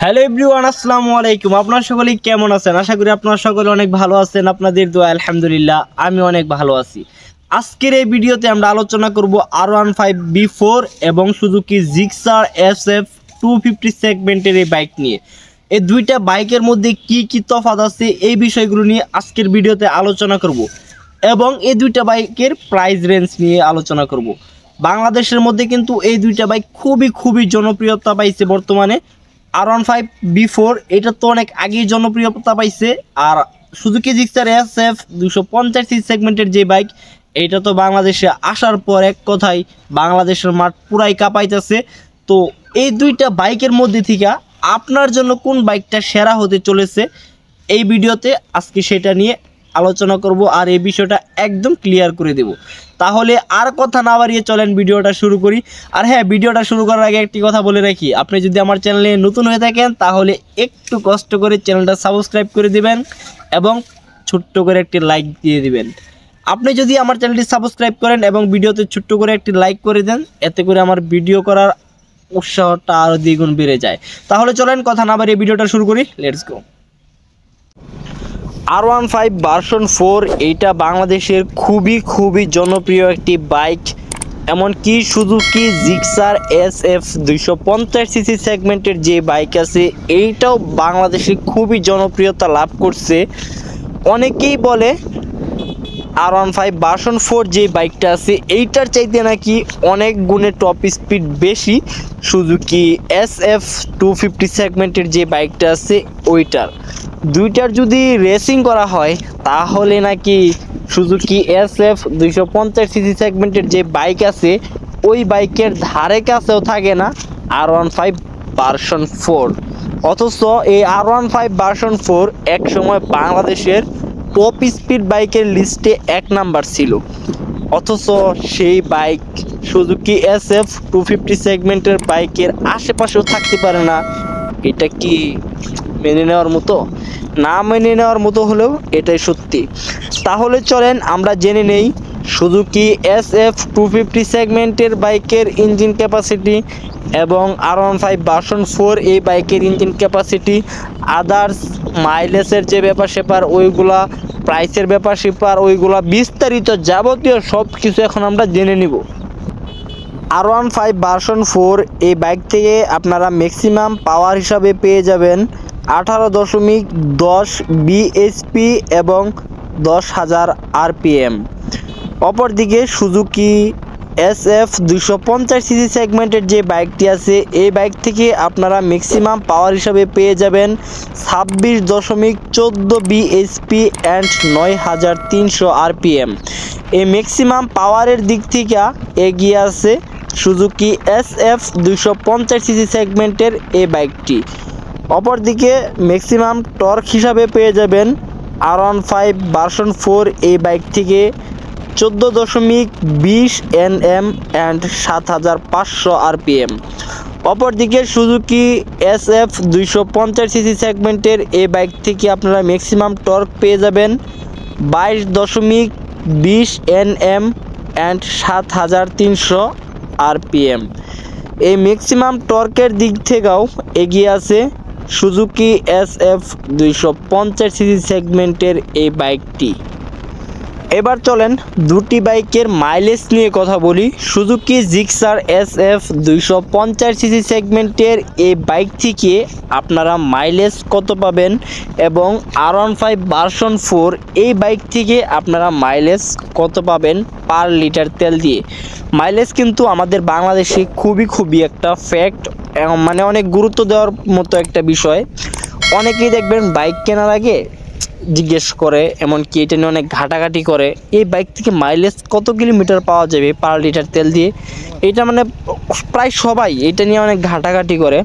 Hello everyone, আসসালামু আলাইকুম। আপনারা সকলে কেমন আছেন? আশা করি আপনারা সকলে অনেক ভালো আছেন। আপনাদের দোয়া আলহামদুলিল্লাহ আমি অনেক ভালো আছি। আজকের এই ভিডিওতে আমরা আলোচনা করব R15B4 এবং সুজুকি জিক্সার SF 250 সেগমেন্টের এই বাইক নিয়ে। এই দুইটা বাইকের মধ্যে কি কি তফাৎ আছে এই বিষয়গুলো নিয়ে আজকের ভিডিওতে আলোচনা করব এবং এই দুইটা বাইকের প্রাইস রেঞ্জ নিয়ে আলোচনা করব। বাংলাদেশের মধ্যে কিন্তু এই দুইটা বাইক খুবই জনপ্রিয়তা পাইছে বর্তমানে। R15B4 এটা তো অনেক আগেই জনপ্রিয়তা পাইছে, আর সুজুকি জিক্সার SF 250 সেগমেন্টের যে বাইক এটা তো বাংলাদেশে আসার পর এক কথায় বাংলাদেশের মাঠ পুরাই কাঁপাইতেছে। তো এই দুইটা বাইকের মধ্যে থেকে আপনার জন্য কোন বাইকটা সেরা হতে চলেছে এই ভিডিওতে আজকে সেটা নিয়ে আলোচনা করব, আর এই বিষয়টা একদম ক্লিয়ার করে দেব। তাহলে আর কথা না বাড়িয়ে চলেন ভিডিওটা শুরু করি। আর হ্যাঁ, ভিডিওটা শুরু করার আগে একটি কথা বলে রাখি, আপনি যদি আমার চ্যানেলে নতুন হয়ে থাকেন তাহলে একটু কষ্ট করে চ্যানেলটা সাবস্ক্রাইব করে দিবেন এবং ছোট্ট করে একটি লাইক দিয়ে দিবেন। আপনি যদি আমার চ্যানেলটি সাবস্ক্রাইব করেন এবং ভিডিওতে ছোট্ট করে একটি লাইক করে দেন, এতে করে আমার ভিডিও করার উৎসাহটা আরও দ্বিগুণ বেড়ে যায়। তাহলে চলেন কথা না বাড়িয়ে ভিডিওটা শুরু করি। Let's go. R15 ভার্সন 4 এইটা বাংলাদেশের খুবই জনপ্রিয় একটি বাইক। এমনকি সুজুকি জিক্সার SF 250cc সেগমেন্টের যে বাইক আছে এইটাও বাংলাদেশে খুবই জনপ্রিয়তা লাভ করছে। অনেকেই বলে R15 ভার্সন 4 যে বাইকটা আছে এইটার চাইতে নাকি অনেক গুণে টপ স্পিড বেশি সুজুকি SF 250 সেগমেন্টের যে বাইকটা আছে ওইটার। দুইটার যদি রেসিং করা হয় তাহলে নাকি সুজুকি SF 250cc সেগমেন্টের যে বাইক আছে ওই বাইকের ধারে কাছেও থাকে না R15 ভার্সন 4। অথচ এই R15 ভার্সন 4 এক সময় বাংলাদেশের টপ স্পিড বাইকের লিস্টে 1 নাম্বার ছিল। অথচ সেই বাইক সুজুকি SF 250 সেগমেন্টের বাইকের আশেপাশেও থাকতে পারে না। এটা কি মেনে নেওয়ার মতো? না মেনে নেওয়ার মতো হলেও এটাই সত্যি। তাহলে চলেন আমরা জেনে নেই সুজুকি SF 250 সেগমেন্টের বাইকের ইঞ্জিন ক্যাপাসিটি এবং R15 ভার্সন 4 এই বাইকের ইঞ্জিন ক্যাপাসিটি, আদার্স মাইলেজের যে ব্যাপার স্যাপার ওইগুলা, প্রাইসের ব্যাপার স্যাপার ওইগুলা, বিস্তারিত যাবতীয় সব কিছু এখন আমরা জেনে নিব। R15 ভার্সন 4 এই বাইক থেকে আপনারা ম্যাক্সিমাম পাওয়ার হিসাবে পেয়ে যাবেন 18.10 bhp এবং 10,000 rpm। অপরদিকে সুজুকি SF 250cc সেগমেন্টের যে বাইকটি আছে এই বাইক থেকে আপনারা ম্যাক্সিমাম পাওয়ার হিসাবে পেয়ে যাবেন 26.14 bhp অ্যান্ড 9,300 rpm। এই ম্যাক্সিমাম পাওয়ারের দিক থেকে এগিয়ে আছে সুজুকি SF 250cc সেগমেন্টের এই বাইকটি। অপরদিকে ম্যাক্সিমাম টর্ক হিসাবে পেয়ে যাবেন R15 ভার্সন 4 এই বাইক থেকে 14.20 Nm অ্যান্ড 7,500 rpm। অপরদিকে সুজুকি SF 250cc সেগমেন্টের এই বাইক থেকে আপনারা ম্যাক্সিমাম টর্ক পেয়ে যাবেন 22.20 Nm অ্যান্ড 7,300 rpm। এই ম্যাক্সিমাম টর্কের দিক থেকেও এগিয়ে আছে সুজুকি SF 250cc সেগমেন্টের এই বাইকটি। এবার চলেন দুটি বাইকের মাইলেজ নিয়ে কথা বলি। সুজুকি জিক্সার SF 250cc সেগমেন্টের এই বাইক থেকে আপনারা মাইলেজ কত পাবেন এবং R15 ভার্সন 4 এই বাইক থেকে আপনারা মাইলেজ কত পাবেন পার লিটার তেল দিয়ে। মাইলেজ কিন্তু আমাদের বাংলাদেশে খুবই একটা ফ্যাক্ট, মানে অনেক গুরুত্ব দেওয়ার মতো একটা বিষয়। অনেকেই দেখবেন বাইক কেনার আগে জিজ্ঞেস করে, এমনকি এটা নিয়ে অনেক ঘাটাঘাটি করে এই বাইক থেকে মাইলেজ কত কিলোমিটার পাওয়া যাবে পার লিটার তেল দিয়ে। এটা মানে প্রায় সবাই এটা নিয়ে অনেক ঘাটাঘাটি করে।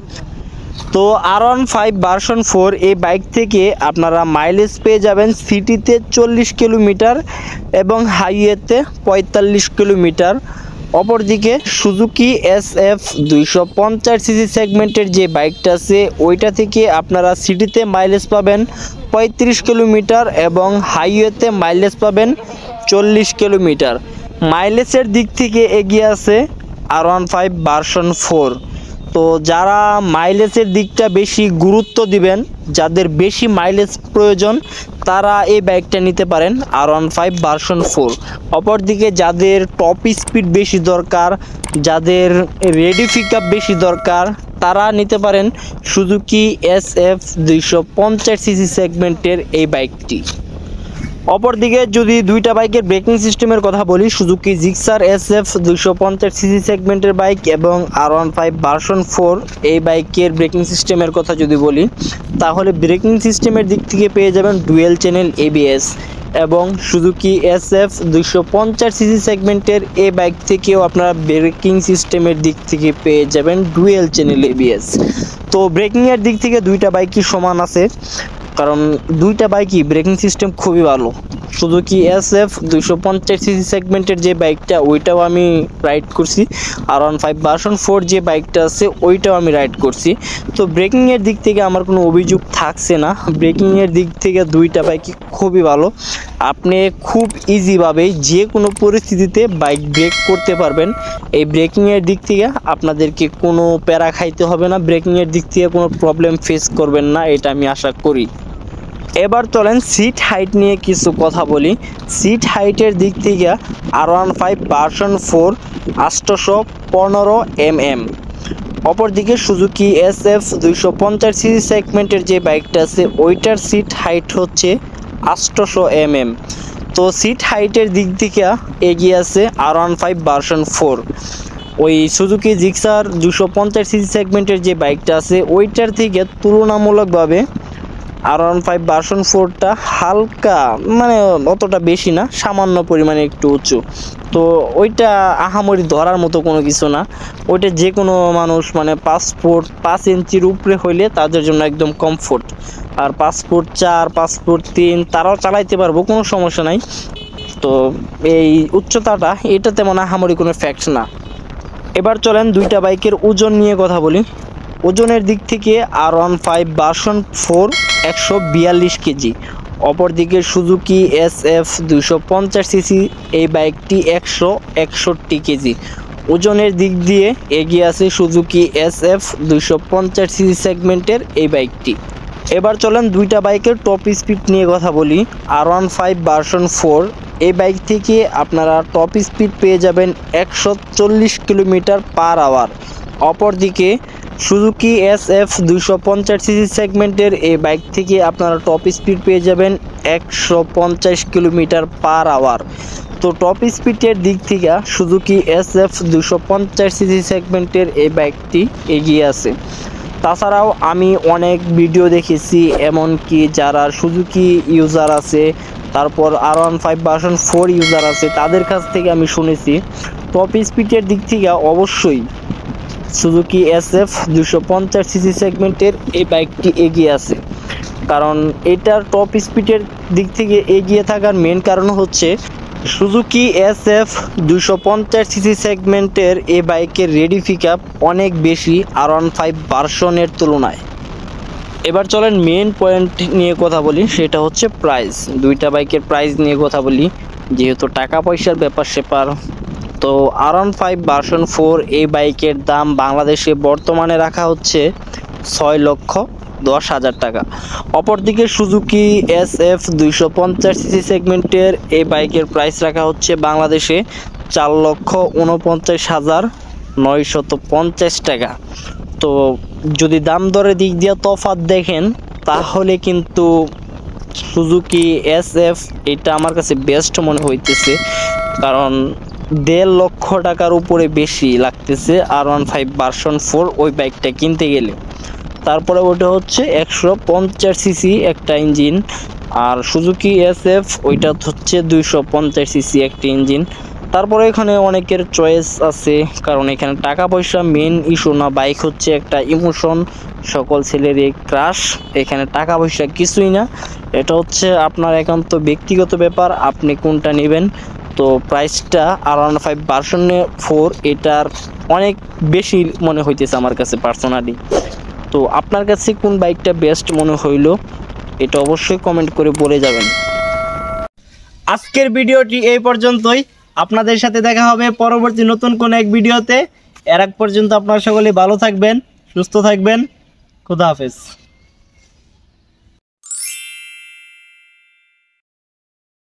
তো R15 ভার্সন 4 এই বাইক থেকে আপনারা মাইলেজ পেয়ে যাবেন সিটিতে 40 কিলোমিটার এবং হাইওয়েতে 45 কিলোমিটার। অপরদিকে সুজুকি SF 250cc সেগমেন্টের যে বাইকটা আছে ওইটা থেকে আপনারা সিটিতে মাইলেজ পাবেন 35 কিলোমিটার এবং হাইওয়েতে মাইলেজ পাবেন 40 কিলোমিটার। মাইলেজের দিক থেকে এগিয়ে আছে R15 ভার্সন 4। তো যারা মাইলেজের দিকটা বেশি গুরুত্ব দিবেন, যাদের বেশি মাইলেজ প্রয়োজন, তারা এই বাইকটা নিতে পারেন R15 ভার্সন 4। অপরদিকে যাদের টপ স্পিড বেশি দরকার, যাদের রেডি পিকআপ বেশি দরকার, তারা নিতে পারেন সুজুকি SF 250cc সেগমেন্টের এই বাইকটি। অপরদিকে যদি দুইটা বাইকের ব্রেকিং সিস্টেমের কথা বলি, সুজুকি জিক্সার SF 250cc সেগমেন্টের বাইক এবং R15 ভার্সন 4 এই বাইকের ব্রেকিং সিস্টেমের কথা যদি বলি, তাহলে ব্রেকিং সিস্টেমের দিক থেকে পেয়ে যাবেন ডুয়েল চ্যানেল ABS, এবং সুজুকি SF 250cc সেগমেন্টের এই বাইক থেকেও আপনারা ব্রেকিং সিস্টেমের দিক থেকে পেয়ে যাবেন ডুয়েল চ্যানেল ABS। তো ব্রেকিংয়ের দিক থেকে দুইটা বাইকই সমান আছে, কারণ দুইটা বাইকই ব্রেকিং সিস্টেম খুবই ভালো। সুজুকি SF 250cc সেগমেন্টের যে বাইকটা ওইটাও আমি রাইড করছি, R15 ভার্সন 4 যে বাইকটা আছে ওইটাও আমি রাইড করছি। তো ব্রেকিংয়ের দিক থেকে আমার কোনো অভিযোগ থাকছে না, ব্রেকিংয়ের দিক থেকে দুইটা বাইকই খুবই ভালো। আপনি খুব ইজিভাবেই যে কোনো পরিস্থিতিতে বাইক ব্রেক করতে পারবেন। এই ব্রেকিংয়ের দিক থেকে আপনাদেরকে কোনো প্যারা খাইতে হবে না, ব্রেকিংয়ের দিক থেকে কোনো প্রবলেম ফেস করবেন না, এটা আমি আশা করি। এবার চলেন সিট হাইট নিয়ে কিছু কথা বলি। সিট হাইটের দিক থেকে R15 ভার্সন 4 815 mm। অপরদিকে সুজুকি SF 250cc সেগমেন্টের যে বাইকটা আছে ওইটার সিট হাইট হচ্ছে 800 mm। তো সিট হাইটের দিক থেকে এগিয়ে আছে R15 ভার্সন 4। ওই সুজুকি জিক্সার 250cc সেগমেন্টের যে বাইকটা আছে ওইটার থেকে তুলনামূলকভাবে R15 ভার্সন 4টা হালকা, মানে অতটা বেশি না, সামান্য পরিমাণে একটু উঁচু। তো ওইটা আহামরি ধরার মতো কোনো কিছু না, ওইটা যে কোনো মানুষ মানে 5 ইঞ্চির উপরে হইলে তাদের জন্য একদম কমফোর্ট। আর 5 ফুট 4, 5 ফুট 3 তারাও চালাইতে পারবো, কোনো সমস্যা নাই। তো এই উচ্চতাটা এটা তেমন আহামরি কোনো ফ্যাক্ট না। এবার চলেন দুইটা বাইকের ওজন নিয়ে কথা বলি। ওজনের দিক থেকে R15 ভার্সন 4 142 কেজি, অপরদিকে সুজুকি SF 250cc এই বাইকটি 161 কেজি। ওজনের দিক দিয়ে এগিয়ে আছে সুজুকি SF 250cc সেগমেন্টের এই বাইকটি। এবার চলেন দুইটা বাইকের টপ স্পিড নিয়ে কথা বলি। R15 ভার্সন 4 এই বাইক থেকে আপনারা টপ স্পিড পেয়ে যাবেন 140 কিলোমিটার/আওয়ার। অপরদিকে সুজুকি SF 250cc সেগমেন্টের এই বাইক থেকে আপনারা টপ স্পিড পেয়ে যাবেন 150 কিলোমিটার/আওয়ার। তো টপ স্পিডের দিক থেকে সুজুকি SF 250cc সেগমেন্টের এই বাইকটি এগিয়ে আছে। তাছাড়াও আমি অনেক ভিডিও দেখেছি, এমনকি যারা সুজুকি ইউজার আছে, তারপর R15 ভার্সন 4 ইউজার আছে, তাদের কাছ থেকে আমি শুনেছি টপ স্পিডের দিক থেকে অবশ্যই সুজুকি SF 250cc সেগমেন্টের এই বাইকটি এগিয়ে আছে। কারণ এটার টপ স্পিডের দিক থেকে এগিয়ে থাকার মেন কারণ হচ্ছে সুজুকি SF 250cc সেগমেন্টের এই বাইকের রেডি পিকআপ অনেক বেশি R15 ভার্সনের তুলনায়। এবার চলেন মেন পয়েন্ট নিয়ে কথা বলি, সেটা হচ্ছে প্রাইস। দুইটা বাইকের প্রাইস নিয়ে কথা বলি, যেহেতু টাকা পয়সার ব্যাপার সেপার। তো R15 ভার্সন 4 এই বাইকের দাম বাংলাদেশে বর্তমানে রাখা হচ্ছে 6,10,000 টাকা। অপরদিকে সুজুকি SF 250cc সেগমেন্টের এই বাইকের প্রাইস রাখা হচ্ছে বাংলাদেশে 4,49,950 টাকা। তো যদি দাম দরের দিক দিয়ে তফাৎ দেখেন তাহলে কিন্তু সুজুকি SF এটা আমার কাছে বেস্ট মনে হইতেছে, কারণ 1.5 লক্ষ টাকার উপরে বেশি লাগতেছে R15 ভার্সন 4 ওই বাইকটা কিনতে গেলে। তারপরে ওটা হচ্ছে 150cc একটা ইঞ্জিন, আর সুজুকি SF ওইটা হচ্ছে 250cc একটা ইঞ্জিন। তারপরে এখানে অনেকের চয়েস আছে, কারণ এখানে টাকা পয়সা মেন ইস্যু না, বাইক হচ্ছে একটা ইমোশন, সকল ছেলেরই ক্রাশ। এখানে টাকা পয়সা কিছুই না, এটা হচ্ছে আপনার একান্ত ব্যক্তিগত ব্যাপার, আপনি কোনটা নেবেন। তো প্রাইসটা R15 ভার্সন 4 এটার অনেক বেশি মনে হইতেছে আমার কাছে পার্সোনালি। তো আপনার কাছে কোন বাইকটা বেস্ট মনে হইলো এটা অবশ্যই কমেন্ট করে বলে যাবেন। আজকের ভিডিওটি এই পর্যন্তই, আপনাদের সাথে দেখা হবে পরবর্তী নতুন কোন এক ভিডিওতে। এর আগ পর্যন্ত আপনারা সকলে ভালো থাকবেন, সুস্থ থাকবেন। খোদা হাফেজ।